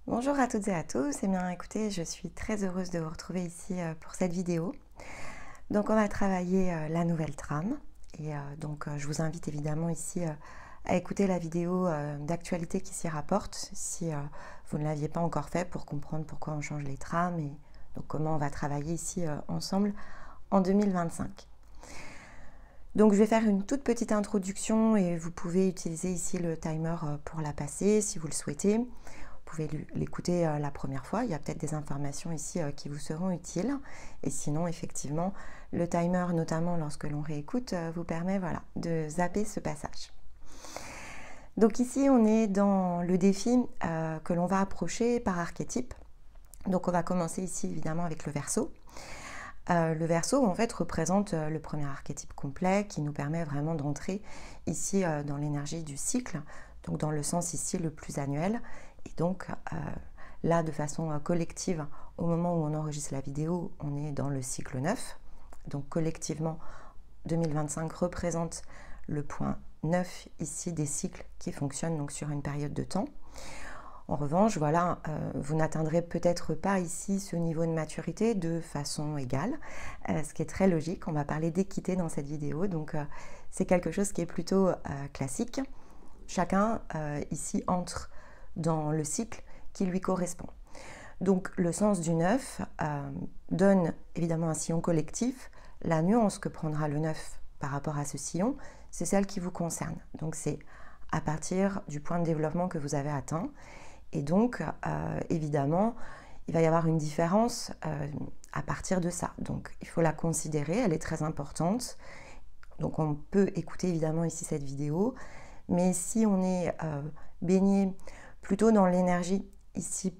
Bonjour à toutes et à tous, eh bien écoutez, je suis très heureuse de vous retrouver ici pour cette vidéo. Donc on va travailler la nouvelle trame et je vous invite évidemment ici à écouter la vidéo d'actualité qui s'y rapporte si vous ne l'aviez pas encore fait pour comprendre pourquoi on change les trames et donc comment on va travailler ici ensemble en 2025. Donc je vais faire une toute petite introduction et vous pouvez utiliser ici le timer pour la passer si vous le souhaitez. Vous pouvez l'écouter la première fois, il y a peut-être des informations ici qui vous seront utiles. Et sinon, effectivement, le timer, notamment lorsque l'on réécoute, vous permet de zapper ce passage. Donc ici, on est dans le défi que l'on va approcher par archétype. Donc on va commencer ici, évidemment, avec le Verseau. Le Verseau, en fait, représente le premier archétype complet qui nous permet vraiment d'entrer ici dans l'énergie du cycle, donc dans le sens ici le plus annuel. Et donc là, de façon collective, au moment où on enregistre la vidéo, on est dans le cycle 9. Donc collectivement, 2025 représente le point 9 ici des cycles qui fonctionnent donc sur une période de temps. En revanche, vous n'atteindrez peut-être pas ici ce niveau de maturité de façon égale, ce qui est très logique. On va parler d'équité dans cette vidéo, donc c'est quelque chose qui est plutôt classique. Chacun ici entre dans le cycle qui lui correspond. Donc le sens du 9 donne évidemment un sillon collectif. La nuance que prendra le 9 par rapport à ce sillon, c'est celle qui vous concerne. Donc c'est à partir du point de développement que vous avez atteint. Et donc évidemment, il va y avoir une différence à partir de ça. Donc il faut la considérer, elle est très importante. Donc on peut écouter évidemment ici cette vidéo, mais si on est baigné plutôt dans l'énergie ici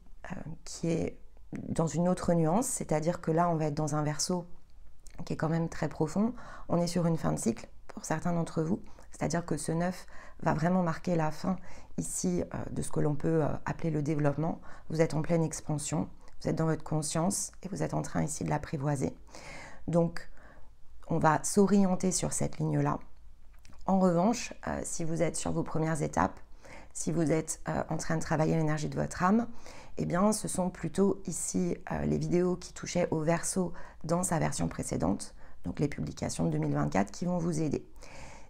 qui est dans une autre nuance, c'est-à-dire que là on va être dans un Verseau qui est quand même très profond, on est sur une fin de cycle pour certains d'entre vous, c'est-à-dire que ce 9 va vraiment marquer la fin ici de ce que l'on peut appeler le développement. Vous êtes en pleine expansion, vous êtes dans votre conscience et vous êtes en train ici de l'apprivoiser. Donc on va s'orienter sur cette ligne-là. En revanche, si vous êtes sur vos premières étapes, si vous êtes en train de travailler l'énergie de votre âme, eh bien ce sont plutôt ici les vidéos qui touchaient au Verseau dans sa version précédente, donc les publications de 2024 qui vont vous aider.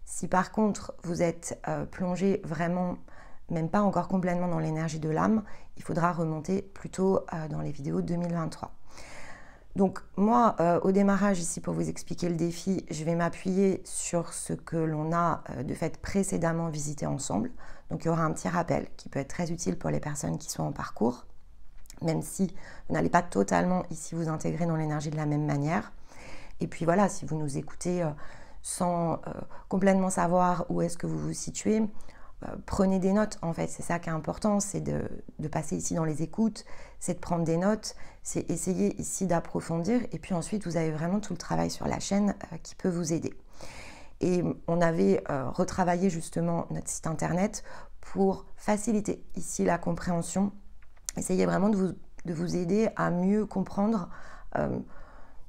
Si par contre vous êtes plongé vraiment, même pas encore complètement dans l'énergie de l'âme, il faudra remonter plutôt dans les vidéos de 2023. Donc moi, au démarrage ici, pour vous expliquer le défi, je vais m'appuyer sur ce que l'on a de fait précédemment visité ensemble. Donc il y aura un petit rappel qui peut être très utile pour les personnes qui sont en parcours, même si vous n'allez pas totalement ici vous intégrer dans l'énergie de la même manière. Et puis voilà, si vous nous écoutez sans complètement savoir où est-ce que vous vous situez, prenez des notes, en fait, c'est ça qui est important, c'est de passer ici dans les écoutes, c'est de prendre des notes, c'est essayer ici d'approfondir, et puis ensuite vous avez vraiment tout le travail sur la chaîne qui peut vous aider. Et on avait retravaillé justement notre site internet pour faciliter ici la compréhension, essayer vraiment de vous aider à mieux comprendre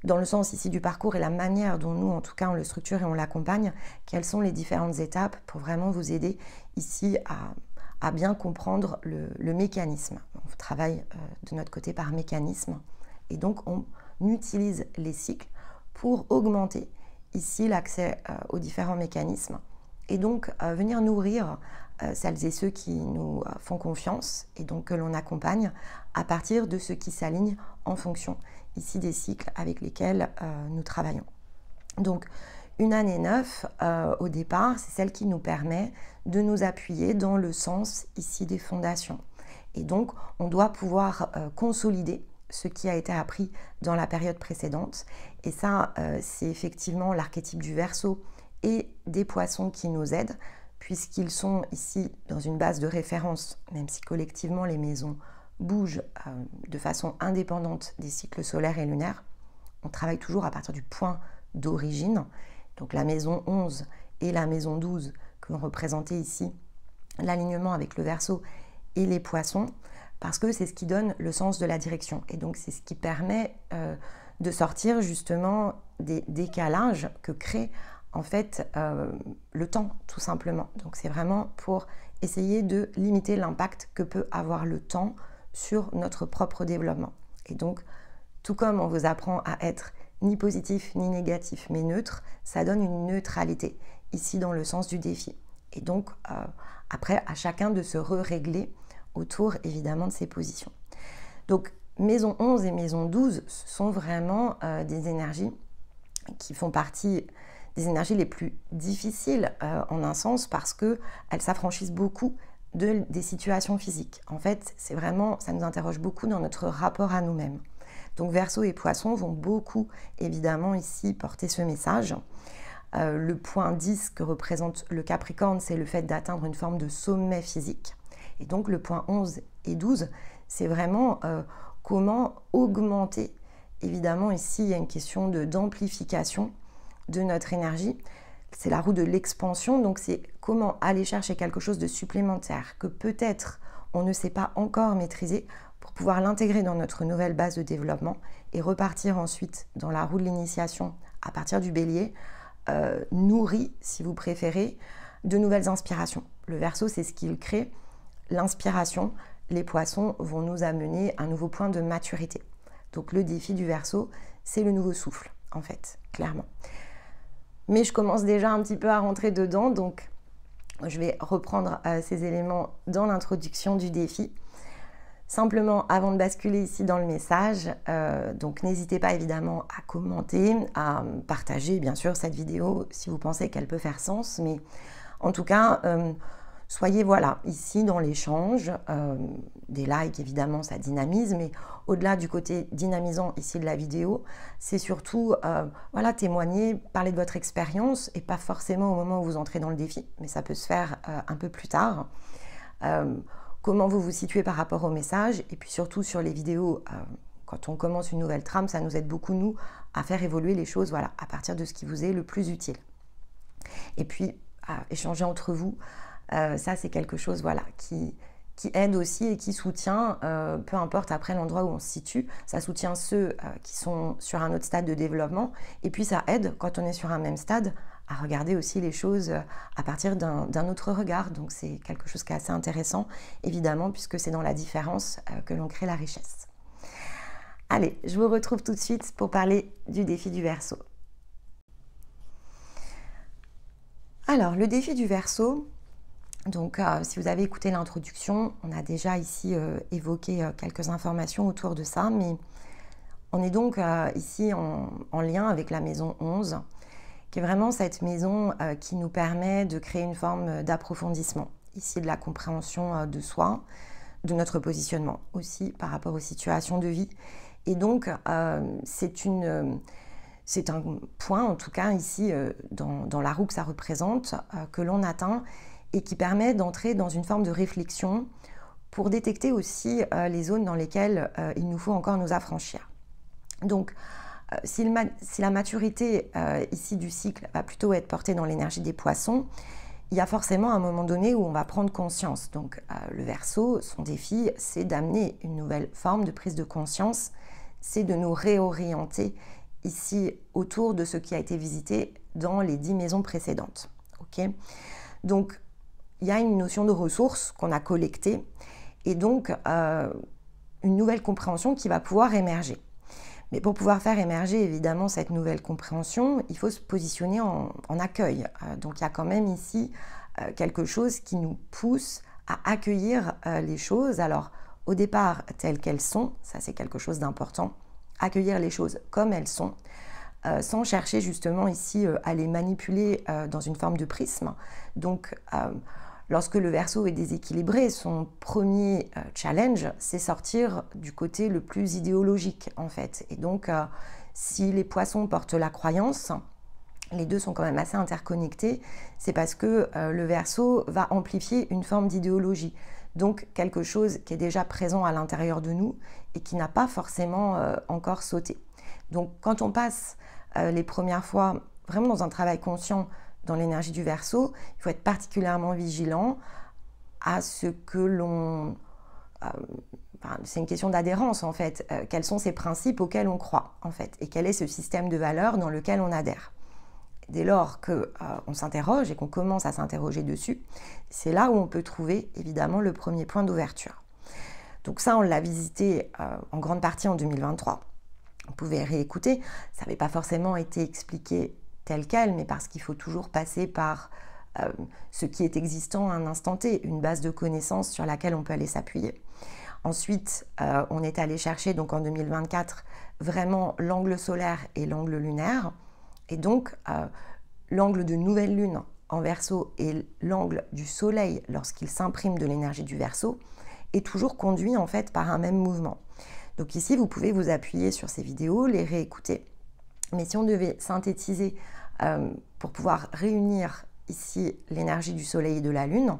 dans le sens ici du parcours et la manière dont nous, en tout cas, on le structure et on l'accompagne, quelles sont les différentes étapes pour vraiment vous aider ici à bien comprendre le mécanisme. On travaille de notre côté par mécanisme et donc on utilise les cycles pour augmenter ici l'accès aux différents mécanismes et donc venir nourrir celles et ceux qui nous font confiance et donc que l'on accompagne à partir de ce qui s'aligne en fonction ici des cycles avec lesquels nous travaillons. Donc une année 9 au départ, c'est celle qui nous permet de nous appuyer dans le sens ici des fondations. Et donc on doit pouvoir consolider ce qui a été appris dans la période précédente. Et ça, c'est effectivement l'archétype du Verseau et des Poissons qui nous aident, puisqu'ils sont ici dans une base de référence, même si collectivement les maisons bougent de façon indépendante des cycles solaires et lunaires. On travaille toujours à partir du point d'origine. Donc la maison 11 et la maison 12 que l'on représentait ici, l'alignement avec le Verseau et les Poissons, parce que c'est ce qui donne le sens de la direction. Et donc c'est ce qui permet de sortir justement des décalages que crée en fait le temps, tout simplement. Donc c'est vraiment pour essayer de limiter l'impact que peut avoir le temps sur notre propre développement. Et donc, tout comme on vous apprend à être ni positif ni négatif, mais neutre, ça donne une neutralité, ici dans le sens du défi. Et donc, après, à chacun de se régler autour, évidemment, de ses positions. Donc, maison 11 et maison 12 sont vraiment des énergies qui font partie des énergies les plus difficiles en un sens parce qu'elles s'affranchissent beaucoup des situations physiques. En fait, c'est vraiment, ça nous interroge beaucoup dans notre rapport à nous-mêmes. Donc Verseau et Poissons vont beaucoup, évidemment, ici porter ce message. Le point 10 que représente le Capricorne, c'est le fait d'atteindre une forme de sommet physique. Et donc le point 11 et 12, c'est vraiment comment augmenter. Évidemment, ici, il y a une question d'amplification de notre énergie. C'est la roue de l'expansion, donc c'est comment aller chercher quelque chose de supplémentaire que peut-être on ne sait pas encore maîtriser pour pouvoir l'intégrer dans notre nouvelle base de développement et repartir ensuite dans la roue de l'initiation à partir du Bélier, nourri, si vous préférez, de nouvelles inspirations. Le Verseau, c'est ce qu'il crée, l'inspiration. Les Poissons vont nous amener à un nouveau point de maturité. Donc le défi du Verseau, c'est le nouveau souffle, en fait, clairement. Mais je commence déjà un petit peu à rentrer dedans, donc je vais reprendre ces éléments dans l'introduction du défi. Simplement, avant de basculer ici dans le message, donc n'hésitez pas évidemment à commenter, à partager bien sûr cette vidéo si vous pensez qu'elle peut faire sens, mais en tout cas, soyez voilà, ici dans l'échange, des likes évidemment ça dynamise, mais au-delà du côté dynamisant ici de la vidéo, c'est surtout voilà, témoigner, parler de votre expérience et pas forcément au moment où vous entrez dans le défi, mais ça peut se faire un peu plus tard. Comment vous vous situez par rapport au message et puis surtout sur les vidéos, quand on commence une nouvelle trame, ça nous aide beaucoup nous à faire évoluer les choses voilà, à partir de ce qui vous est le plus utile. Et puis à échanger entre vous, ça c'est quelque chose voilà, qui aide aussi et qui soutient, peu importe après l'endroit où on se situe, ça soutient ceux qui sont sur un autre stade de développement et puis ça aide quand on est sur un même stade à regarder aussi les choses à partir d'un autre regard. Donc c'est quelque chose qui est assez intéressant, évidemment, puisque c'est dans la différence que l'on crée la richesse. Allez, je vous retrouve tout de suite pour parler du défi du Verseau. Alors, le défi du Verseau, donc si vous avez écouté l'introduction, on a déjà ici évoqué quelques informations autour de ça, mais on est donc ici en lien avec la maison 11, qui est vraiment cette maison qui nous permet de créer une forme d'approfondissement, ici de la compréhension de soi, de notre positionnement aussi par rapport aux situations de vie. Et donc, c'est un point, en tout cas ici, dans la roue que ça représente, que l'on atteint et qui permet d'entrer dans une forme de réflexion pour détecter aussi les zones dans lesquelles il nous faut encore nous affranchir. Donc, si la maturité ici du cycle va plutôt être portée dans l'énergie des Poissons, il y a forcément un moment donné où on va prendre conscience. Donc le Verseau, son défi, c'est d'amener une nouvelle forme de prise de conscience, c'est de nous réorienter ici autour de ce qui a été visité dans les 10 maisons précédentes. Okay, donc il y a une notion de ressources qu'on a collectées et donc une nouvelle compréhension qui va pouvoir émerger. Mais pour pouvoir faire émerger évidemment cette nouvelle compréhension, il faut se positionner en accueil. Donc il y a quand même ici quelque chose qui nous pousse à accueillir les choses. Alors au départ telles qu'elles sont, ça c'est quelque chose d'important, accueillir les choses comme elles sont, sans chercher justement ici à les manipuler dans une forme de prisme. Donc lorsque le Verseau est déséquilibré, son premier challenge, c'est sortir du côté le plus idéologique en fait. Et donc, si les Poissons portent la croyance, les deux sont quand même assez interconnectés, c'est parce que le Verseau va amplifier une forme d'idéologie. Donc, quelque chose qui est déjà présent à l'intérieur de nous et qui n'a pas forcément encore sauté. Donc, quand on passe les premières fois vraiment dans un travail conscient, dans l'énergie du Verseau, il faut être particulièrement vigilant à ce que l'on... c'est une question d'adhérence en fait. Quels sont ces principes auxquels on croit en fait et quel est ce système de valeurs dans lequel on adhère. Dès lors qu'on s'interroge et qu'on commence à s'interroger dessus, c'est là où on peut trouver évidemment le premier point d'ouverture. Donc ça, on l'a visité en grande partie en 2023. Vous pouvez réécouter. Ça n'avait pas forcément été expliqué tel quel, mais parce qu'il faut toujours passer par ce qui est existant à un instant T, une base de connaissances sur laquelle on peut aller s'appuyer. Ensuite, on est allé chercher donc en 2024 vraiment l'angle solaire et l'angle lunaire. Et donc, l'angle de nouvelle lune en Verseau et l'angle du soleil lorsqu'il s'imprime de l'énergie du Verseau est toujours conduit en fait par un même mouvement. Donc ici, vous pouvez vous appuyer sur ces vidéos, les réécouter. Mais si on devait synthétiser pour pouvoir réunir ici l'énergie du soleil et de la lune,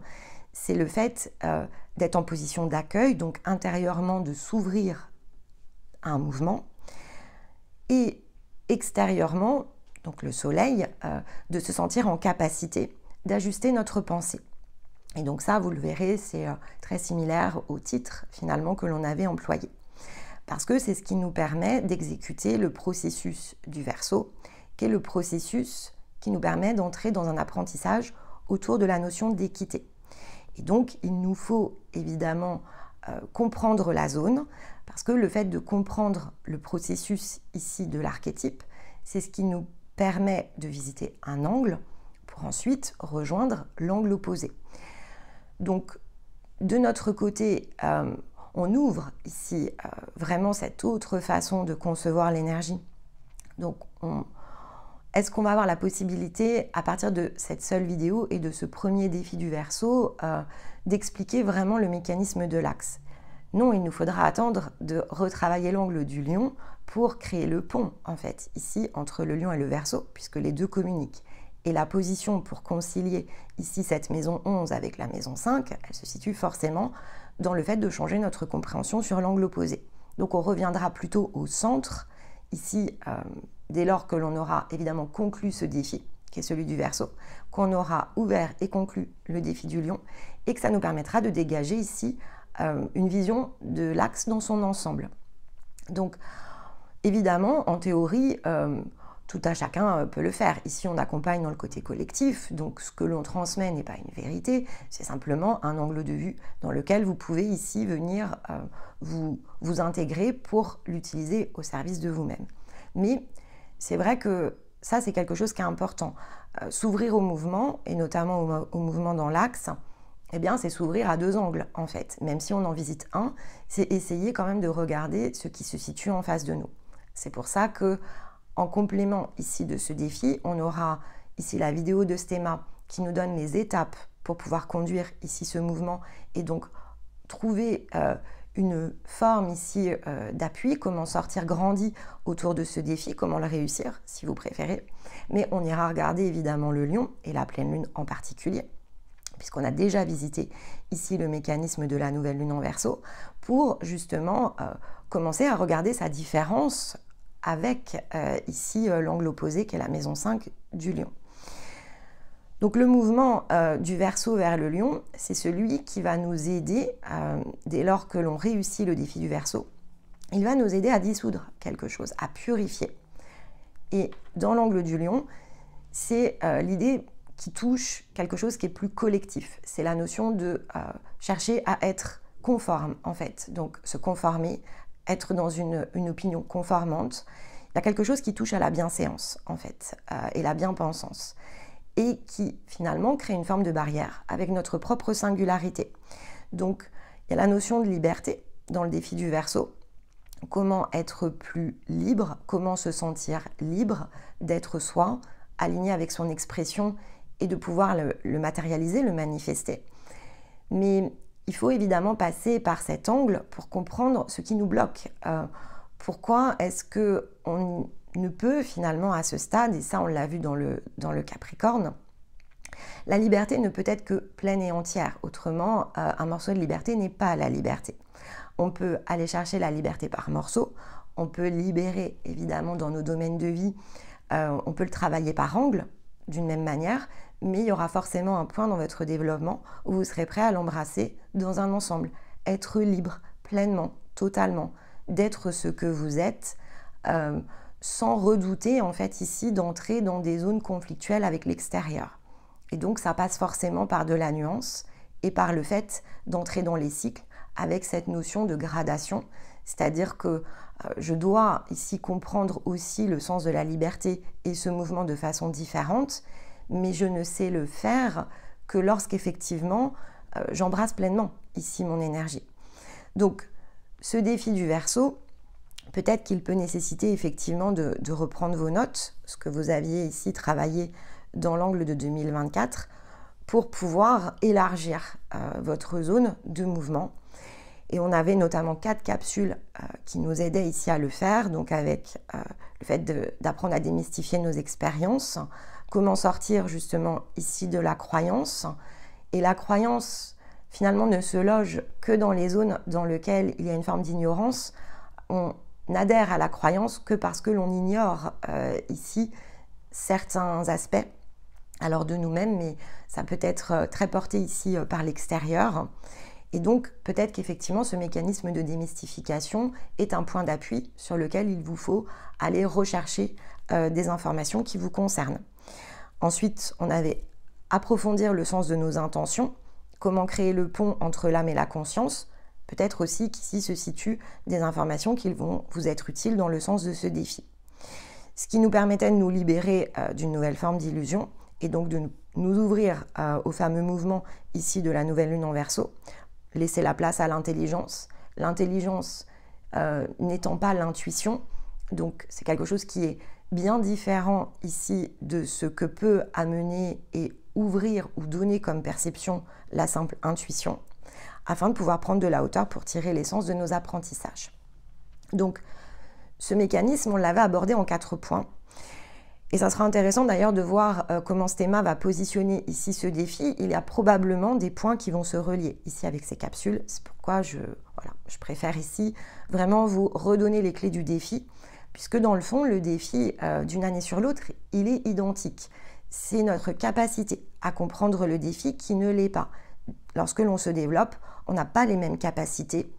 c'est le fait d'être en position d'accueil, donc intérieurement de s'ouvrir à un mouvement, et extérieurement, donc le soleil, de se sentir en capacité d'ajuster notre pensée. Et donc ça, vous le verrez, c'est très similaire au titre finalement que l'on avait employé. Parce que c'est ce qui nous permet d'exécuter le processus du Verseau, qui est le processus qui nous permet d'entrer dans un apprentissage autour de la notion d'équité. Et donc, il nous faut évidemment comprendre la zone, parce que le fait de comprendre le processus ici de l'archétype, c'est ce qui nous permet de visiter un angle pour ensuite rejoindre l'angle opposé. Donc, de notre côté, on ouvre ici vraiment cette autre façon de concevoir l'énergie. Donc, est-ce qu'on va avoir la possibilité, à partir de cette seule vidéo et de ce premier défi du Verseau, d'expliquer vraiment le mécanisme de l'axe? Non, il nous faudra attendre de retravailler l'angle du lion pour créer le pont, en fait, ici, entre le lion et le Verseau, puisque les deux communiquent. Et la position pour concilier ici cette maison 11 avec la maison 5, elle se situe forcément dans le fait de changer notre compréhension sur l'angle opposé. Donc on reviendra plutôt au centre, ici, dès lors que l'on aura évidemment conclu ce défi, qui est celui du Verseau, qu'on aura ouvert et conclu le défi du lion, et que ça nous permettra de dégager ici une vision de l'axe dans son ensemble. Donc évidemment, en théorie, tout à chacun peut le faire. Ici, on accompagne dans le côté collectif, donc ce que l'on transmet n'est pas une vérité, c'est simplement un angle de vue dans lequel vous pouvez ici venir vous intégrer pour l'utiliser au service de vous-même. Mais c'est vrai que ça, c'est quelque chose qui est important. S'ouvrir au mouvement, et notamment au mouvement dans l'axe, eh bien, c'est s'ouvrir à deux angles, en fait. Même si on en visite un, c'est essayer quand même de regarder ce qui se situe en face de nous. C'est pour ça que en complément ici de ce défi, on aura ici la vidéo de Stéma qui nous donne les étapes pour pouvoir conduire ici ce mouvement et donc trouver une forme ici d'appui, comment sortir grandi autour de ce défi, comment le réussir si vous préférez. Mais on ira regarder évidemment le lion et la pleine lune en particulier, puisqu'on a déjà visité ici le mécanisme de la nouvelle lune en Verseau, pour justement commencer à regarder sa différence avec ici l'angle opposé qui est la maison 5 du lion. Donc le mouvement du Verseau vers le lion, c'est celui qui va nous aider, dès lors que l'on réussit le défi du Verseau, il va nous aider à dissoudre quelque chose, à purifier. Et dans l'angle du lion, c'est l'idée qui touche quelque chose qui est plus collectif. C'est la notion de chercher à être conforme, en fait. Donc se conformer, être dans une opinion conformante. Il y a quelque chose qui touche à la bienséance, en fait, et la bien-pensance, et qui, finalement, crée une forme de barrière avec notre propre singularité. Donc, il y a la notion de liberté dans le défi du Verseau. Comment être plus libre, comment se sentir libre d'être soi, aligné avec son expression et de pouvoir le matérialiser, le manifester. Mais il faut évidemment passer par cet angle pour comprendre ce qui nous bloque. Pourquoi est-ce qu'on ne peut finalement à ce stade, et ça on l'a vu dans le Capricorne, la liberté ne peut être que pleine et entière. Autrement, un morceau de liberté n'est pas la liberté. On peut aller chercher la liberté par morceaux, on peut libérer évidemment dans nos domaines de vie, on peut le travailler par angle d'une même manière, mais il y aura forcément un point dans votre développement où vous serez prêt à l'embrasser dans un ensemble. Être libre, pleinement, totalement, d'être ce que vous êtes, sans redouter en fait ici d'entrer dans des zones conflictuelles avec l'extérieur. Et donc ça passe forcément par de la nuance et par le fait d'entrer dans les cycles avec cette notion de gradation, c'est-à-dire que je dois ici comprendre aussi le sens de la liberté et ce mouvement de façon différente, mais je ne sais le faire que lorsqu'effectivement j'embrasse pleinement ici mon énergie. Donc ce défi du Verseau, peut-être qu'il peut nécessiter effectivement de reprendre vos notes, ce que vous aviez ici travaillé dans l'angle de 2024, pour pouvoir élargir votre zone de mouvement. Et on avait notamment 4 capsules qui nous aidaient ici à le faire, donc avec le fait d'apprendre à démystifier nos expériences, comment sortir justement ici de la croyance. Et la croyance finalement ne se loge que dans les zones dans lesquelles il y a une forme d'ignorance. On n'adhère à la croyance que parce que l'on ignore ici certains aspects alors de nous-mêmes, mais ça peut être très porté ici par l'extérieur. Et donc peut-être qu'effectivement ce mécanisme de démystification est un point d'appui sur lequel il vous faut aller rechercher des informations qui vous concernent. Ensuite, on avait approfondir le sens de nos intentions, comment créer le pont entre l'âme et la conscience. Peut-être aussi qu'ici se situent des informations qui vont vous être utiles dans le sens de ce défi. Ce qui nous permettait de nous libérer d'une nouvelle forme d'illusion et donc de nous ouvrir au fameux mouvement ici de la nouvelle lune en Verseau, laisser la place à l'intelligence. L'intelligence n'étant pas l'intuition, donc c'est quelque chose qui est bien différent ici de ce que peut amener et ouvrir ou donner comme perception la simple intuition, afin de pouvoir prendre de la hauteur pour tirer l'essence de nos apprentissages. Donc, ce mécanisme, on l'avait abordé en 4 points. Et ça sera intéressant d'ailleurs de voir comment Stéma va positionner ici ce défi. Il y a probablement des points qui vont se relier ici avec ces capsules. C'est pourquoi je préfère ici vraiment vous redonner les clés du défi, puisque dans le fond, le défi d'une année sur l'autre, il est identique. C'est notre capacité à comprendre le défi qui ne l'est pas. Lorsque l'on se développe, on n'a pas les mêmes capacités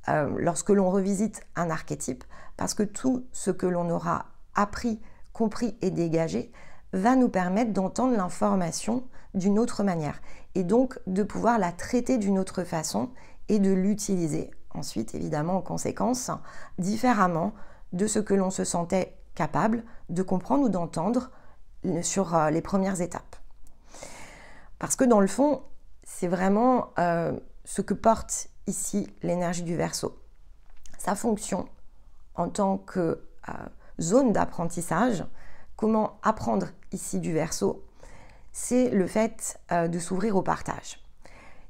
lorsque l'on revisite un archétype, parce que tout ce que l'on aura appris, compris et dégagé va nous permettre d'entendre l'information d'une autre manière et donc de pouvoir la traiter d'une autre façon et de l'utiliser ensuite évidemment en conséquence différemment de ce que l'on se sentait capable de comprendre ou d'entendre sur les premières étapes. Parce que dans le fond, c'est vraiment ce que porte ici l'énergie du Verseau. Sa fonction en tant que zone d'apprentissage, comment apprendre ici du Verseau, c'est le fait de s'ouvrir au partage.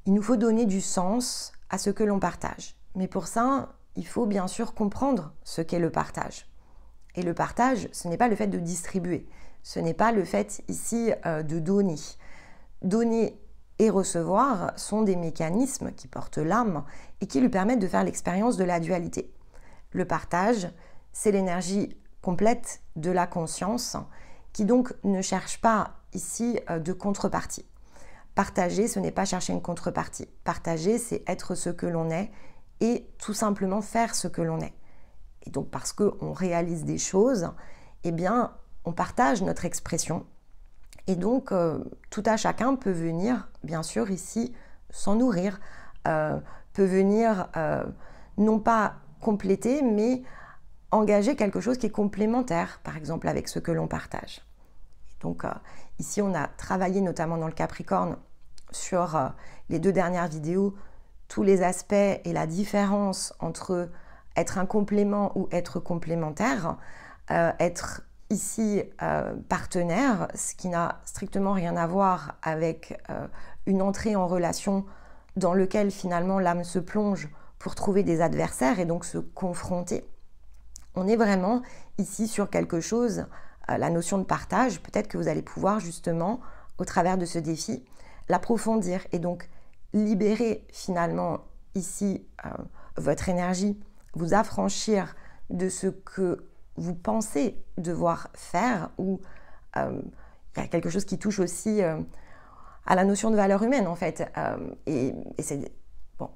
Il nous faut donner du sens à ce que l'on partage. Mais pour ça, il faut bien sûr comprendre ce qu'est le partage. Et le partage, ce n'est pas le fait de distribuer. Ce n'est pas le fait ici de donner. Donner et recevoir sont des mécanismes qui portent l'âme et qui lui permettent de faire l'expérience de la dualité. Le partage, c'est l'énergie complète de la conscience qui donc ne cherche pas ici de contrepartie. Partager, ce n'est pas chercher une contrepartie. Partager, c'est être ce que l'on est et tout simplement faire ce que l'on est. Et donc parce qu'on réalise des choses, eh bien, on partage notre expression. Et donc, tout à chacun peut venir, bien sûr, ici, s'en nourrir, peut venir non pas compléter, mais engager quelque chose qui est complémentaire, par exemple, avec ce que l'on partage. Et donc, ici, on a travaillé notamment dans le Capricorne sur les 2 dernières vidéos, tous les aspects et la différence entre être un complément ou être complémentaire, être ici partenaire, ce qui n'a strictement rien à voir avec une entrée en relation dans lequel finalement l'âme se plonge pour trouver des adversaires et donc se confronter. On est vraiment ici sur quelque chose, la notion de partage, peut-être que vous allez pouvoir justement, au travers de ce défi, l'approfondir et donc libérer finalement ici votre énergie, vous affranchir de ce que vous pensez devoir faire ou il y a quelque chose qui touche aussi à la notion de valeur humaine en fait et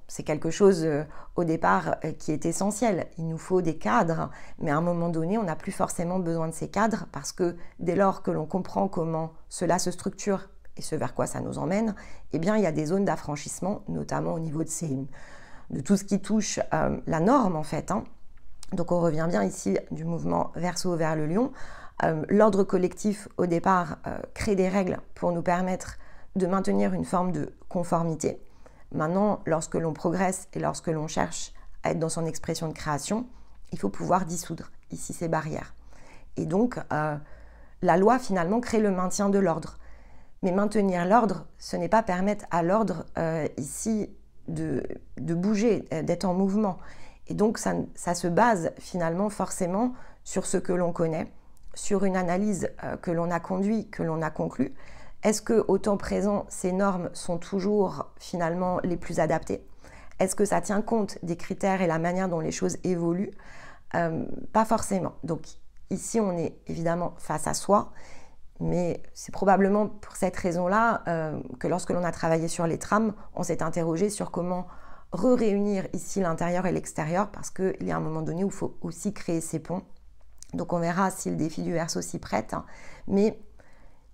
c'est quelque chose au départ qui est essentiel. Il nous faut des cadres, mais à un moment donné, on n'a plus forcément besoin de ces cadres parce que dès lors que l'on comprend comment cela se structure et ce vers quoi ça nous emmène, eh bien il y a des zones d'affranchissement, notamment au niveau de de tout ce qui touche la norme en fait. Donc on revient bien ici du mouvement Verseau vers le lion. L'ordre collectif au départ crée des règles pour nous permettre de maintenir une forme de conformité. Maintenant, lorsque l'on progresse et lorsque l'on cherche à être dans son expression de création, il faut pouvoir dissoudre ici ces barrières. Et donc, la loi finalement crée le maintien de l'ordre. Mais maintenir l'ordre, ce n'est pas permettre à l'ordre ici de bouger, d'être en mouvement. Et donc, ça se base finalement forcément sur ce que l'on connaît, sur une analyse que l'on a conduite, que l'on a conclue. Est-ce qu'au temps présent, ces normes sont toujours finalement les plus adaptées? Est-ce que ça tient compte des critères et la manière dont les choses évoluent? Pas forcément. Donc ici, on est évidemment face à soi, mais c'est probablement pour cette raison-là que lorsque l'on a travaillé sur les trames, on s'est interrogé sur comment réunir ici l'intérieur et l'extérieur, parce qu'il y a un moment donné où il faut aussi créer ces ponts. Donc on verra si le défi du Verseau s'y prête, mais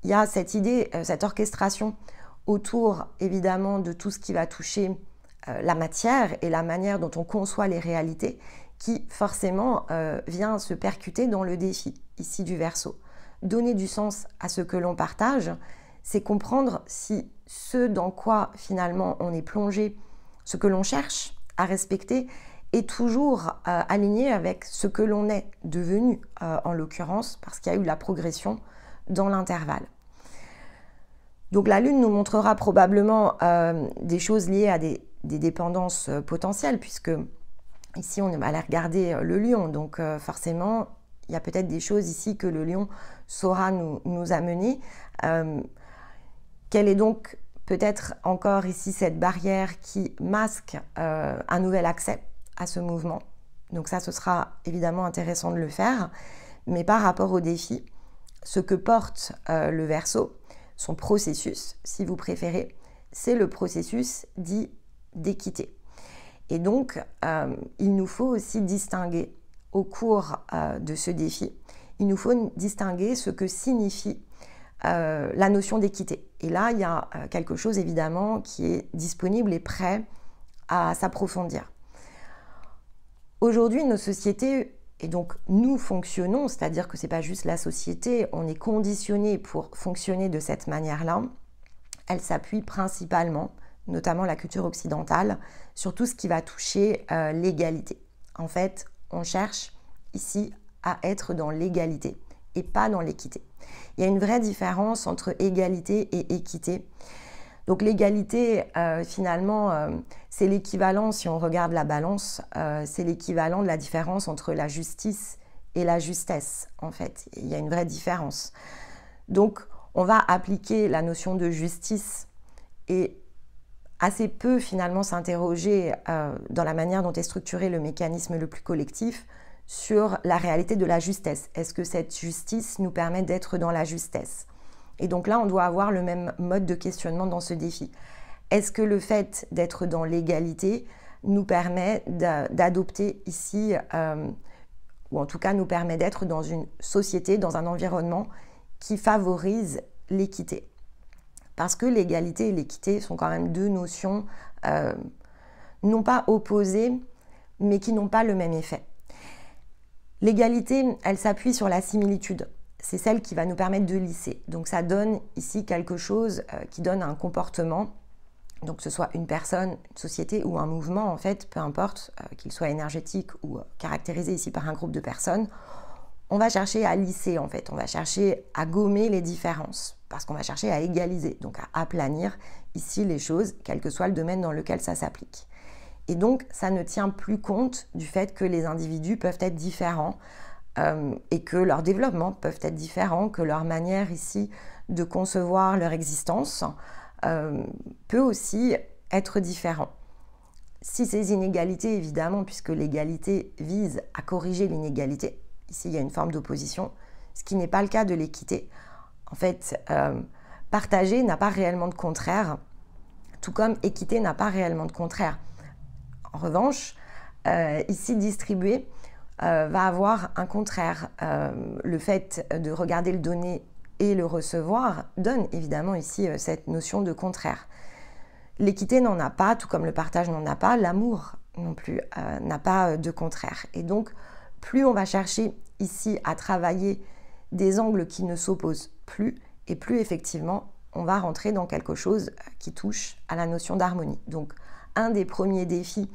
il y a cette idée, cette orchestration autour évidemment de tout ce qui va toucher la matière et la manière dont on conçoit les réalités qui forcément vient se percuter dans le défi ici du Verseau. Donner du sens à ce que l'on partage, c'est comprendre si ce dans quoi finalement on est plongé, ce que l'on cherche à respecter, est toujours aligné avec ce que l'on est devenu en l'occurrence, parce qu'il y a eu la progression dans l'intervalle. Donc la Lune nous montrera probablement des choses liées à des dépendances potentielles, puisque ici on va aller regarder le lion, donc forcément il y a peut-être des choses ici que le lion saura nous amener. Quelle est donc peut-être encore ici cette barrière qui masque un nouvel accès à ce mouvement? Donc ça, ce sera évidemment intéressant de le faire, mais par rapport au défi, ce que porte le Verseau, son processus, si vous préférez, c'est le processus dit d'équité. Et donc, il nous faut aussi distinguer au cours de ce défi, il nous faut distinguer ce que signifie la notion d'équité. Et là, il y a quelque chose évidemment qui est disponible et prêt à s'approfondir. Aujourd'hui, nos sociétés, et donc nous fonctionnons, c'est-à-dire que ce n'est pas juste la société, on est conditionné pour fonctionner de cette manière-là. Elle s'appuie principalement, notamment la culture occidentale, sur tout ce qui va toucher l'égalité. En fait, on cherche ici à être dans l'égalité et pas dans l'équité. Il y a une vraie différence entre égalité et équité. Donc l'égalité, finalement, c'est l'équivalent, si on regarde la balance, c'est l'équivalent de la différence entre la justice et la justesse, en fait. Il y a une vraie différence. Donc, on va appliquer la notion de justice et assez peu, finalement, s'interroger dans la manière dont est structuré le mécanisme le plus collectif sur la réalité de la justesse. Est-ce que cette justice nous permet d'être dans la justesse? Et donc là, on doit avoir le même mode de questionnement dans ce défi. Est-ce que le fait d'être dans l'égalité nous permet d'adopter ici, ou en tout cas nous permet d'être dans une société, dans un environnement qui favorise l'équité? Parce que l'égalité et l'équité sont quand même deux notions non pas opposées, mais qui n'ont pas le même effet. L'égalité, elle s'appuie sur la similitude. C'est celle qui va nous permettre de lisser. Donc ça donne ici quelque chose qui donne un comportement, donc que ce soit une personne, une société ou un mouvement, en fait, peu importe, qu'il soit énergétique ou caractérisé ici par un groupe de personnes, on va chercher à lisser, en fait. On va chercher à gommer les différences, parce qu'on va chercher à égaliser, donc à aplanir ici les choses, quel que soit le domaine dans lequel ça s'applique. Et donc, ça ne tient plus compte du fait que les individus peuvent être différents et que leurs développements peuvent être différents, que leur manière ici de concevoir leur existence peut aussi être différent. Si ces inégalités, évidemment, puisque l'égalité vise à corriger l'inégalité, ici il y a une forme d'opposition, ce qui n'est pas le cas de l'équité. En fait, partager n'a pas réellement de contraire, tout comme équité n'a pas réellement de contraire. En revanche, ici distribuer va avoir un contraire. Le fait de regarder le donner et le recevoir donne évidemment ici cette notion de contraire. L'équité n'en a pas, tout comme le partage n'en a pas, l'amour non plus n'a pas de contraire. Et donc, plus on va chercher ici à travailler des angles qui ne s'opposent plus, et plus effectivement, on va rentrer dans quelque chose qui touche à la notion d'harmonie. Donc, un des premiers défis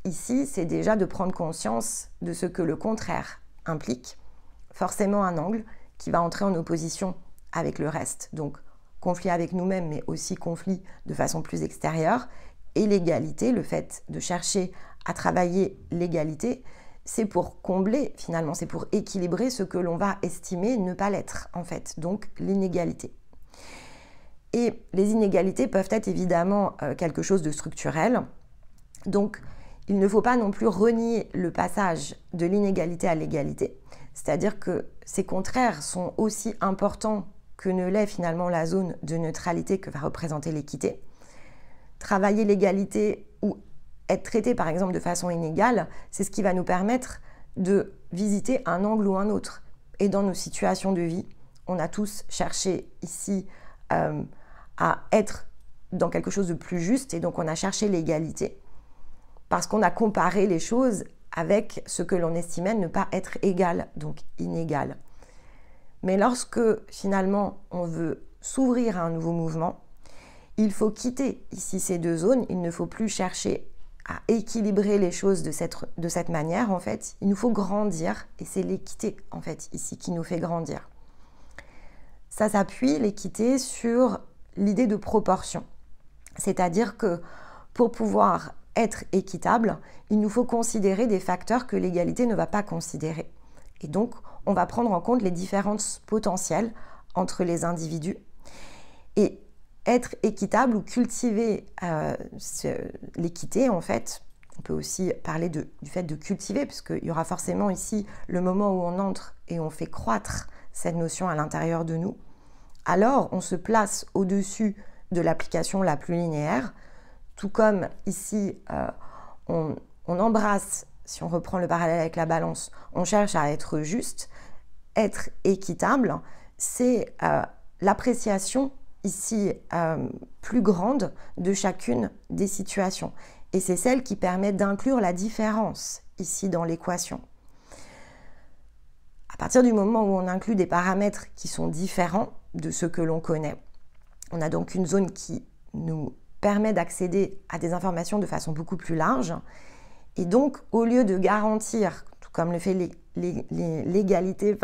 ici, c'est déjà de prendre conscience de ce que le contraire implique, forcément un angle qui va entrer en opposition avec le reste. Donc, conflit avec nous-mêmes, mais aussi conflit de façon plus extérieure. Et l'égalité, le fait de chercher à travailler l'égalité, c'est pour combler finalement, c'est pour équilibrer ce que l'on va estimer ne pas l'être en fait, donc l'inégalité. Et les inégalités peuvent être évidemment quelque chose de structurel, donc il ne faut pas non plus renier le passage de l'inégalité à l'égalité, c'est-à-dire que ces contraires sont aussi importants que ne l'est finalement la zone de neutralité que va représenter l'équité. Travailler l'égalité ou être traité par exemple de façon inégale, c'est ce qui va nous permettre de visiter un angle ou un autre. Et dans nos situations de vie, on a tous cherché ici à être dans quelque chose de plus juste et donc on a cherché l'égalité parce qu'on a comparé les choses avec ce que l'on estimait ne pas être égal, donc inégal. Mais lorsque finalement on veut s'ouvrir à un nouveau mouvement, il faut quitter ici ces deux zones, il ne faut plus chercher à équilibrer les choses de cette manière en fait, il nous faut grandir et c'est l'équité en fait ici qui nous fait grandir. Ça s'appuie l'équité sur l'idée de proportion, c'est-à-dire que pour pouvoir être équitable, il nous faut considérer des facteurs que l'égalité ne va pas considérer. Et donc, on va prendre en compte les différences potentielles entre les individus. Et être équitable ou cultiver l'équité, en fait, on peut aussi parler du fait de cultiver, puisqu'il y aura forcément ici le moment où on entre et on fait croître cette notion à l'intérieur de nous. Alors, on se place au-dessus de l'application la plus linéaire, tout comme ici, on embrasse, si on reprend le parallèle avec la balance, on cherche à être juste, être équitable, c'est l'appréciation ici plus grande de chacune des situations. Et c'est celle qui permet d'inclure la différence ici dans l'équation. À partir du moment où on inclut des paramètres qui sont différents de ce que l'on connaît, on a donc une zone qui nous permet d'accéder à des informations de façon beaucoup plus large. Et donc, au lieu de garantir, tout comme le fait l'égalité,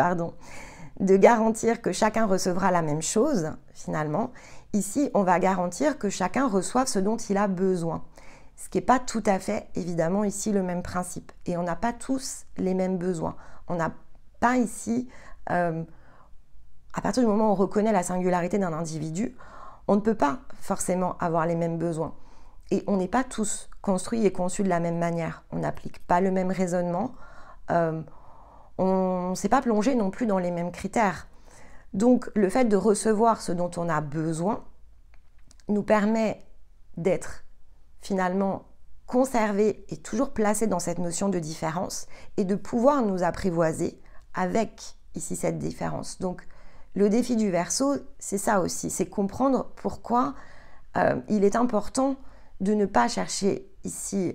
de garantir que chacun recevra la même chose, finalement, ici, on va garantir que chacun reçoive ce dont il a besoin. Ce qui n'est pas tout à fait, évidemment, ici le même principe. Et on n'a pas tous les mêmes besoins. On n'a pas ici, à partir du moment où on reconnaît la singularité d'un individu, on ne peut pas forcément avoir les mêmes besoins. Et on n'est pas tous construits et conçus de la même manière. On n'applique pas le même raisonnement. On ne s'est pas plongé non plus dans les mêmes critères. Donc, le fait de recevoir ce dont on a besoin nous permet d'être finalement conservés et toujours placés dans cette notion de différence et de pouvoir nous apprivoiser avec ici cette différence. Donc, le défi du Verseau, c'est ça aussi, c'est comprendre pourquoi il est important de ne pas chercher ici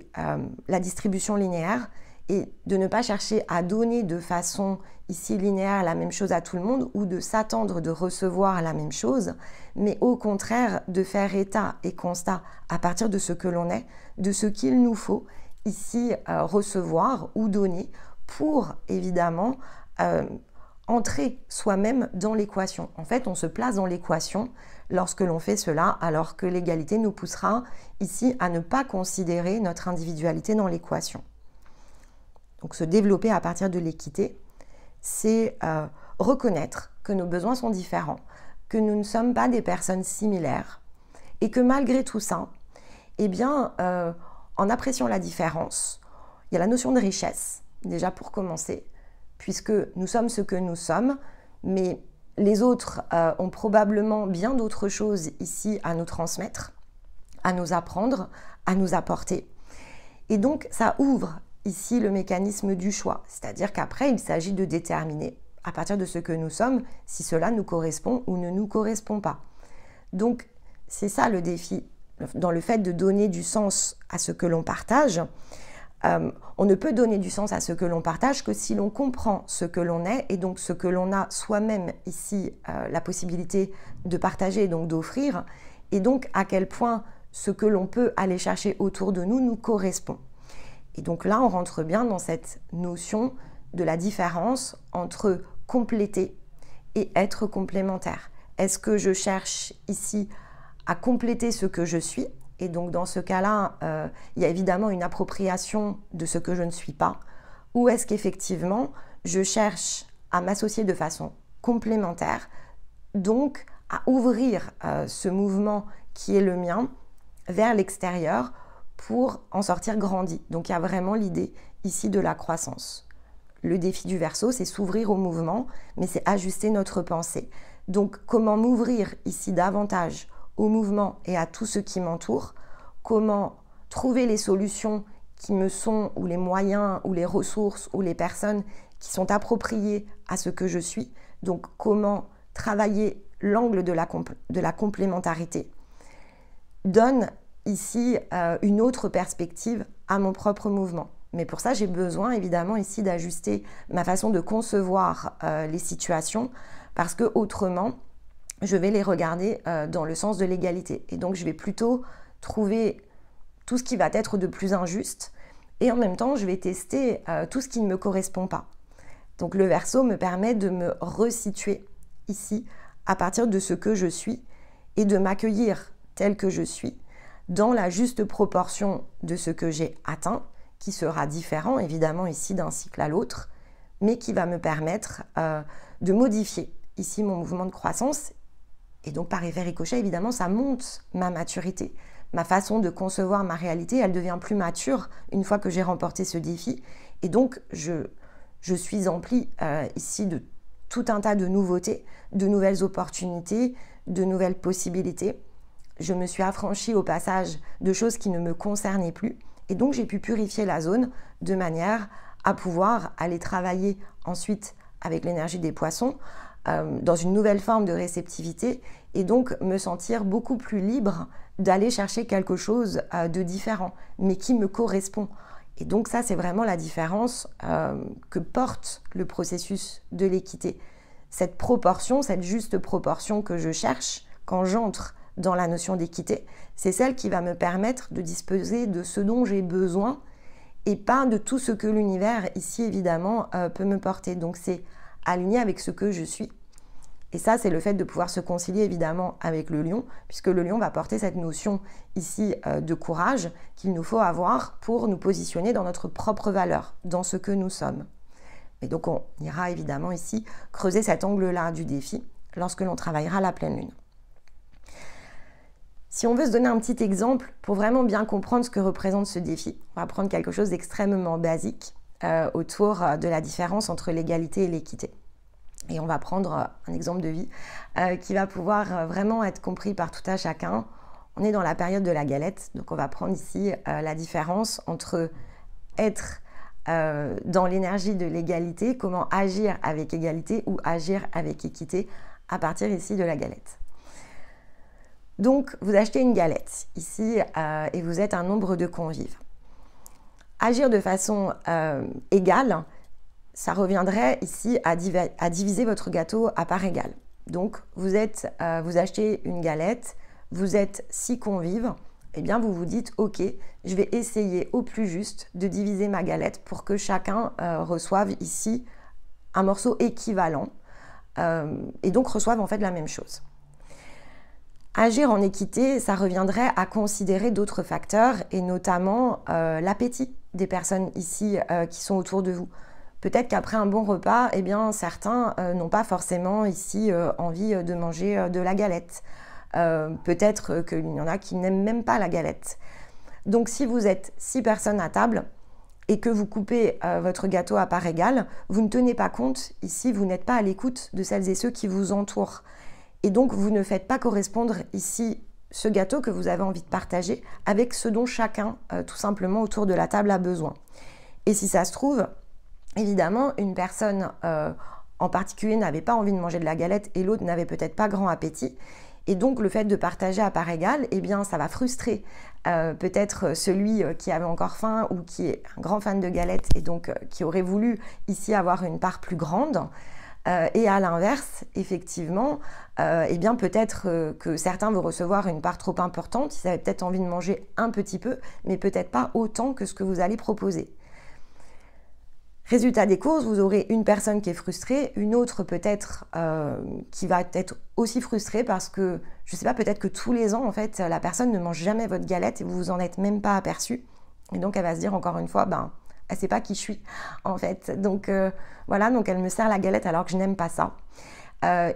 la distribution linéaire et de ne pas chercher à donner de façon ici linéaire la même chose à tout le monde ou de s'attendre de recevoir la même chose, mais au contraire de faire état et constat à partir de ce que l'on est, de ce qu'il nous faut ici recevoir ou donner pour évidemment entrer soi-même dans l'équation. En fait, on se place dans l'équation lorsque l'on fait cela, alors que l'égalité nous poussera ici à ne pas considérer notre individualité dans l'équation. Donc, se développer à partir de l'équité, c'est reconnaître que nos besoins sont différents, que nous ne sommes pas des personnes similaires et que malgré tout ça, eh bien, en appréciant la différence, il y a la notion de richesse, déjà pour commencer, puisque nous sommes ce que nous sommes, mais les autres ont probablement bien d'autres choses ici à nous transmettre, à nous apprendre, à nous apporter. Et donc, ça ouvre ici le mécanisme du choix, c'est-à-dire qu'après, il s'agit de déterminer, à partir de ce que nous sommes, si cela nous correspond ou ne nous correspond pas. Donc, c'est ça le défi, dans le fait de donner du sens à ce que l'on partage, On ne peut donner du sens à ce que l'on partage que si l'on comprend ce que l'on est et donc ce que l'on a soi-même ici la possibilité de partager et donc d'offrir, et donc à quel point ce que l'on peut aller chercher autour de nous nous correspond. Et donc là, on rentre bien dans cette notion de la différence entre compléter et être complémentaire. Est-ce que je cherche ici à compléter ce que je suis? Et donc dans ce cas-là, il y a évidemment une appropriation de ce que je ne suis pas. Ou est-ce qu'effectivement, je cherche à m'associer de façon complémentaire, donc à ouvrir ce mouvement qui est le mien vers l'extérieur pour en sortir grandi. Donc il y a vraiment l'idée ici de la croissance. Le défi du Verseau, c'est s'ouvrir au mouvement, mais c'est ajuster notre pensée. Donc comment m'ouvrir ici davantage au mouvement et à tout ce qui m'entoure, comment trouver les solutions qui me sont, ou les moyens, ou les ressources, ou les personnes qui sont appropriées à ce que je suis. Donc comment travailler l'angle de la complémentarité donne ici une autre perspective à mon propre mouvement. Mais pour ça, j'ai besoin évidemment ici d'ajuster ma façon de concevoir les situations, parce que autrement, je vais les regarder dans le sens de l'égalité. Et donc, je vais plutôt trouver tout ce qui va être de plus injuste, et en même temps, je vais tester tout ce qui ne me correspond pas. Donc, le Verseau me permet de me resituer ici à partir de ce que je suis et de m'accueillir tel que je suis, dans la juste proportion de ce que j'ai atteint, qui sera différent évidemment ici d'un cycle à l'autre, mais qui va me permettre de modifier ici mon mouvement de croissance. Et donc par effet ricochet, évidemment, ça monte ma maturité. Ma façon de concevoir ma réalité, elle devient plus mature une fois que j'ai remporté ce défi. Et donc je suis emplie ici de tout un tas de nouveautés, de nouvelles opportunités, de nouvelles possibilités. Je me suis affranchie au passage de choses qui ne me concernaient plus. Et donc, j'ai pu purifier la zone de manière à pouvoir aller travailler ensuite avec l'énergie des poissons dans une nouvelle forme de réceptivité et donc me sentir beaucoup plus libre d'aller chercher quelque chose de différent, mais qui me correspond. Et donc ça, c'est vraiment la différence que porte le processus de l'équité. Cette proportion, cette juste proportion que je cherche quand j'entre dans la notion d'équité, c'est celle qui va me permettre de disposer de ce dont j'ai besoin et pas de tout ce que l'univers ici évidemment peut me porter. Donc c'est aligné avec ce que je suis. Et ça, c'est le fait de pouvoir se concilier évidemment avec le lion, puisque le lion va porter cette notion ici de courage qu'il nous faut avoir pour nous positionner dans notre propre valeur, dans ce que nous sommes. Et donc on ira évidemment ici creuser cet angle-là du défi lorsque l'on travaillera la pleine lune. Si on veut se donner un petit exemple pour vraiment bien comprendre ce que représente ce défi, on va prendre quelque chose d'extrêmement basique autour de la différence entre l'égalité et l'équité. Et on va prendre un exemple de vie qui va pouvoir vraiment être compris par tout à chacun. On est dans la période de la galette, donc on va prendre ici la différence entre être dans l'énergie de l'égalité, comment agir avec égalité ou agir avec équité à partir ici de la galette. Donc, vous achetez une galette ici et vous êtes un nombre de convives. Agir de façon égale, ça reviendrait ici à diviser votre gâteau à part égale. Donc, vous achetez une galette, vous êtes 6 convives, et bien vous vous dites « Ok, je vais essayer au plus juste de diviser ma galette pour que chacun reçoive ici un morceau équivalent et donc reçoive en fait la même chose. » Agir en équité, ça reviendrait à considérer d'autres facteurs et notamment l'appétit des personnes ici qui sont autour de vous. Peut-être qu'après un bon repas, eh bien, certains n'ont pas forcément ici envie de manger de la galette. Peut-être qu'il y en a qui n'aiment même pas la galette. Donc si vous êtes 6 personnes à table et que vous coupez votre gâteau à part égale, vous ne tenez pas compte, ici vous n'êtes pas à l'écoute de celles et ceux qui vous entourent. Et donc, vous ne faites pas correspondre ici ce gâteau que vous avez envie de partager avec ce dont chacun, tout simplement, autour de la table a besoin. Et si ça se trouve, évidemment, une personne en particulier n'avait pas envie de manger de la galette et l'autre n'avait peut-être pas grand appétit. Et donc, le fait de partager à part égale, eh bien, ça va frustrer peut-être celui qui avait encore faim ou qui est un grand fan de galettes et donc qui aurait voulu ici avoir une part plus grande. Et à l'inverse, effectivement, eh bien peut-être que certains vont recevoir une part trop importante, ils avaient peut-être envie de manger un petit peu, mais peut-être pas autant que ce que vous allez proposer. Résultat des courses, vous aurez une personne qui est frustrée, une autre peut-être qui va être aussi frustrée parce que, je ne sais pas, peut-être que tous les ans, en fait, la personne ne mange jamais votre galette et vous vous en êtes même pas aperçu. Et donc, elle va se dire encore une fois, ben, elle ne sait pas qui je suis, en fait. Donc, voilà, donc elle me sert la galette alors que je n'aime pas ça.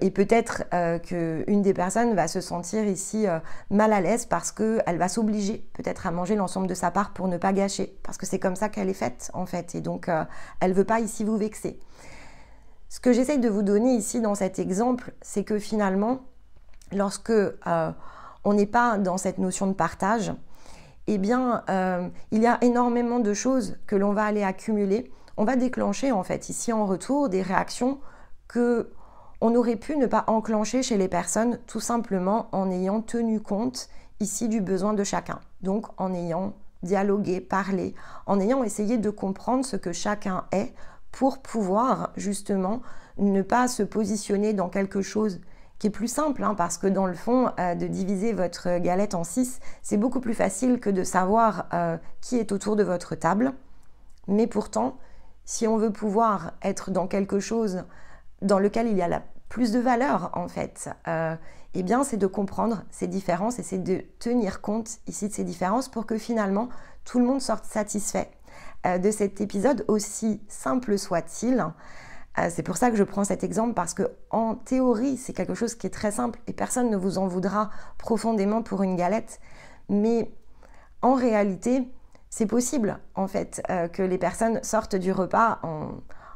Et peut-être qu'une des personnes va se sentir ici mal à l'aise parce qu'elle va s'obliger peut-être à manger l'ensemble de sa part pour ne pas gâcher, parce que c'est comme ça qu'elle est faite en fait, et donc elle ne veut pas ici vous vexer. Ce que j'essaye de vous donner ici dans cet exemple, c'est que finalement, lorsque on n'est pas dans cette notion de partage, eh bien, il y a énormément de choses que l'on va aller accumuler. On va déclencher en fait ici en retour des réactions que on aurait pu ne pas enclencher chez les personnes tout simplement en ayant tenu compte ici du besoin de chacun. Donc en ayant dialogué, parlé, en ayant essayé de comprendre ce que chacun est pour pouvoir justement ne pas se positionner dans quelque chose qui est plus simple, hein, parce que dans le fond, de diviser votre galette en 6, c'est beaucoup plus facile que de savoir qui est autour de votre table. Mais pourtant, si on veut pouvoir être dans quelque chose dans lequel il y a plus de valeur en fait, eh bien c'est de comprendre ces différences et c'est de tenir compte ici de ces différences pour que finalement tout le monde sorte satisfait de cet épisode, aussi simple soit-il. C'est pour ça que je prends cet exemple, parce que en théorie c'est quelque chose qui est très simple et personne ne vous en voudra profondément pour une galette, mais en réalité c'est possible en fait que les personnes sortent du repas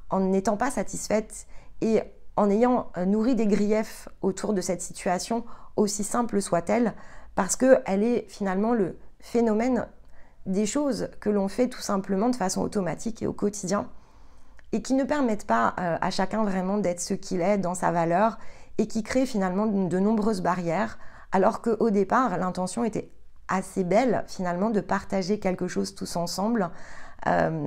en n'étant pas satisfaites et en ayant nourri des griefs autour de cette situation, aussi simple soit-elle, parce qu'elle est finalement le phénomène des choses que l'on fait tout simplement de façon automatique et au quotidien, et qui ne permettent pas à chacun vraiment d'être ce qu'il est dans sa valeur, et qui créent finalement de nombreuses barrières, alors qu'au départ, l'intention était assez belle finalement de partager quelque chose tous ensemble,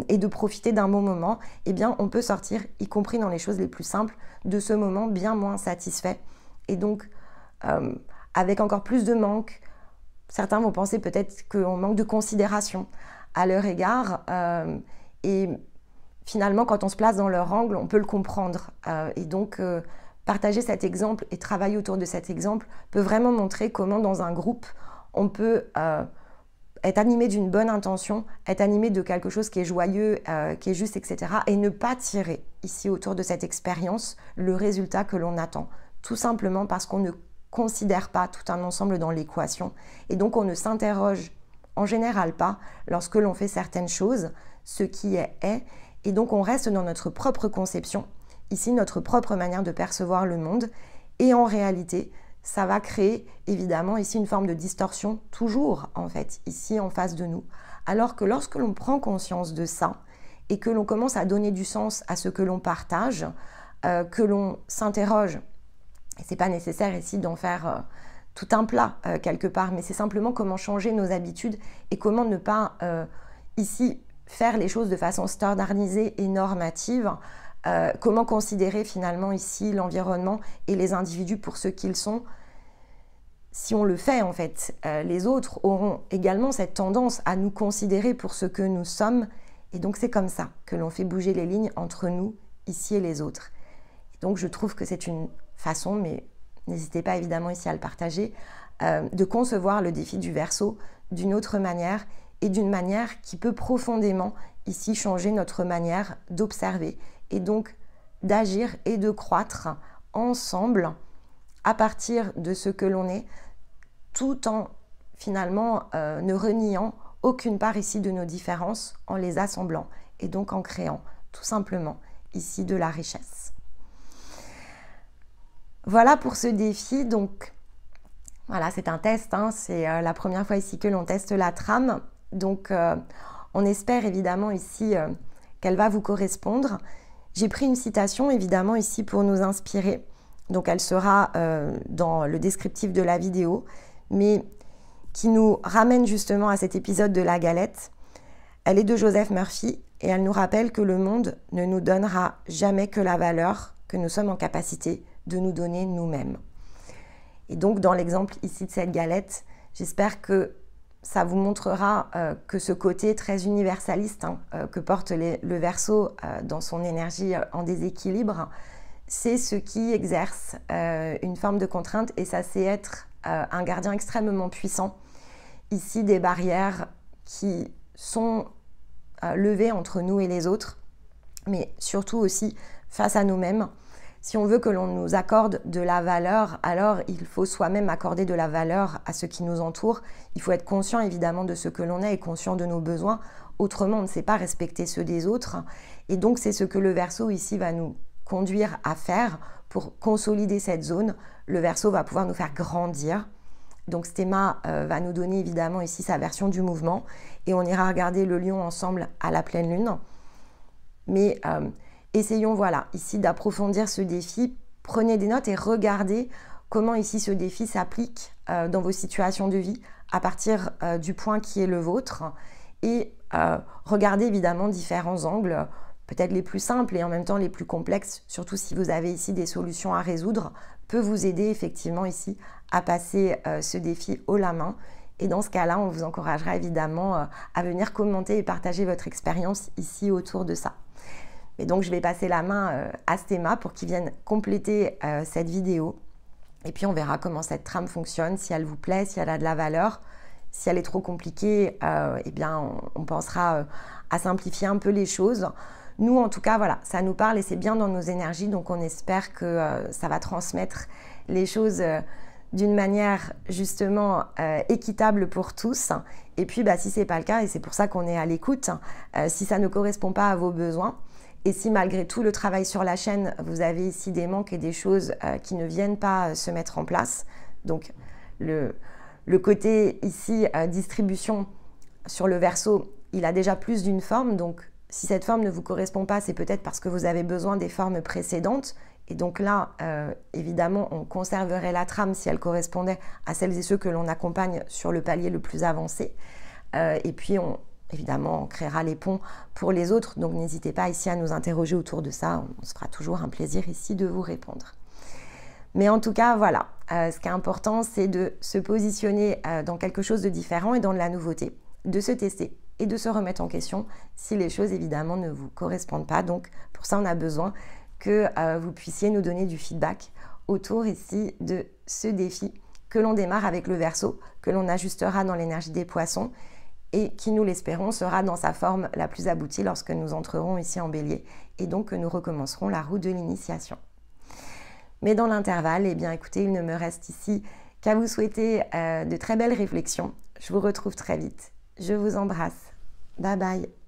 et de profiter d'un bon moment. Eh bien on peut sortir, y compris dans les choses les plus simples, de ce moment bien moins satisfait, et donc avec encore plus de manque. Certains vont penser peut-être qu'on manque de considération à leur égard, et finalement quand on se place dans leur angle, on peut le comprendre, et donc partager cet exemple et travailler autour de cet exemple peut vraiment montrer comment dans un groupe on peut être animé d'une bonne intention, être animé de quelque chose qui est joyeux, qui est juste, etc. et ne pas tirer ici autour de cette expérience le résultat que l'on attend, tout simplement parce qu'on ne considère pas tout un ensemble dans l'équation, et donc on ne s'interroge en général pas lorsque l'on fait certaines choses, ce qui est, et donc on reste dans notre propre conception, ici notre propre manière de percevoir le monde, et en réalité, ça va créer évidemment ici une forme de distorsion toujours en fait ici en face de nous, alors que lorsque l'on prend conscience de ça et que l'on commence à donner du sens à ce que l'on partage, que l'on s'interroge, et c'est pas nécessaire ici d'en faire tout un plat quelque part, mais c'est simplement comment changer nos habitudes et comment ne pas ici faire les choses de façon standardisée et normative. Comment considérer finalement ici l'environnement et les individus pour ce qu'ils sont. Si on le fait en fait, les autres auront également cette tendance à nous considérer pour ce que nous sommes, et donc c'est comme ça que l'on fait bouger les lignes entre nous, ici, et les autres. Et donc je trouve que c'est une façon, mais n'hésitez pas évidemment ici à le partager, de concevoir le défi du Verseau d'une autre manière, et d'une manière qui peut profondément ici changer notre manière d'observer, et donc d'agir et de croître ensemble à partir de ce que l'on est, tout en finalement ne reniant aucune part ici de nos différences, en les assemblant et donc en créant tout simplement ici de la richesse. Voilà pour ce défi. Donc voilà, c'est un test, hein, c'est la première fois ici que l'on teste la trame, donc on espère évidemment ici qu'elle va vous correspondre. J'ai pris une citation évidemment ici pour nous inspirer, donc elle sera dans le descriptif de la vidéo, mais qui nous ramène justement à cet épisode de la galette. Elle est de Joseph Murphy et elle nous rappelle que le monde ne nous donnera jamais que la valeur que nous sommes en capacité de nous donner nous-mêmes. Et donc dans l'exemple ici de cette galette, j'espère que ça vous montrera que ce côté très universaliste que porte le Verseau dans son énergie en déséquilibre, c'est ce qui exerce une forme de contrainte et ça c'est être un gardien extrêmement puissant. Ici des barrières qui sont levées entre nous et les autres, mais surtout aussi face à nous-mêmes. Si on veut que l'on nous accorde de la valeur, alors il faut soi-même accorder de la valeur à ce qui nous entoure. Il faut être conscient évidemment de ce que l'on est et conscient de nos besoins. Autrement, on ne sait pas respecter ceux des autres. Et donc, c'est ce que le Verseau ici va nous conduire à faire pour consolider cette zone. Le Verseau va pouvoir nous faire grandir. Donc, Stéma va nous donner évidemment ici sa version du mouvement. Et on ira regarder le lion ensemble à la pleine lune. Mais essayons, voilà, ici d'approfondir ce défi. Prenez des notes et regardez comment ici ce défi s'applique dans vos situations de vie à partir du point qui est le vôtre. Et regardez évidemment différents angles, peut-être les plus simples et en même temps les plus complexes, surtout si vous avez ici des solutions à résoudre, peut vous aider effectivement ici à passer ce défi haut la main. Et dans ce cas-là, on vous encouragera évidemment à venir commenter et partager votre expérience ici autour de ça. Et donc, je vais passer la main à Stéma pour qu'il vienne compléter cette vidéo. Et puis, on verra comment cette trame fonctionne, si elle vous plaît, si elle a de la valeur. Si elle est trop compliquée, eh bien, on pensera à simplifier un peu les choses. Nous, en tout cas, voilà, ça nous parle et c'est bien dans nos énergies. Donc, on espère que ça va transmettre les choses d'une manière justement équitable pour tous. Et puis, si ce n'est pas le cas, et c'est pour ça qu'on est à l'écoute, si ça ne correspond pas à vos besoins, et si malgré tout le travail sur la chaîne, vous avez ici des manques et des choses qui ne viennent pas se mettre en place, donc le côté ici distribution sur le Verseau, il a déjà plus d'une forme, donc si cette forme ne vous correspond pas, c'est peut-être parce que vous avez besoin des formes précédentes, et donc là, évidemment, on conserverait la trame si elle correspondait à celles et ceux que l'on accompagne sur le palier le plus avancé, et puis évidemment, on créera les ponts pour les autres, donc n'hésitez pas ici à nous interroger autour de ça, on se fera toujours un plaisir ici de vous répondre. Mais en tout cas, voilà, ce qui est important, c'est de se positionner dans quelque chose de différent et dans de la nouveauté, de se tester et de se remettre en question si les choses évidemment ne vous correspondent pas. Donc pour ça, on a besoin que vous puissiez nous donner du feedback autour ici de ce défi que l'on démarre avec le Verseau, que l'on ajustera dans l'énergie des poissons et qui, nous l'espérons, sera dans sa forme la plus aboutie lorsque nous entrerons ici en Bélier et donc que nous recommencerons la route de l'initiation. Mais dans l'intervalle, eh bien écoutez, il ne me reste ici qu'à vous souhaiter de très belles réflexions. Je vous retrouve très vite. Je vous embrasse. Bye bye.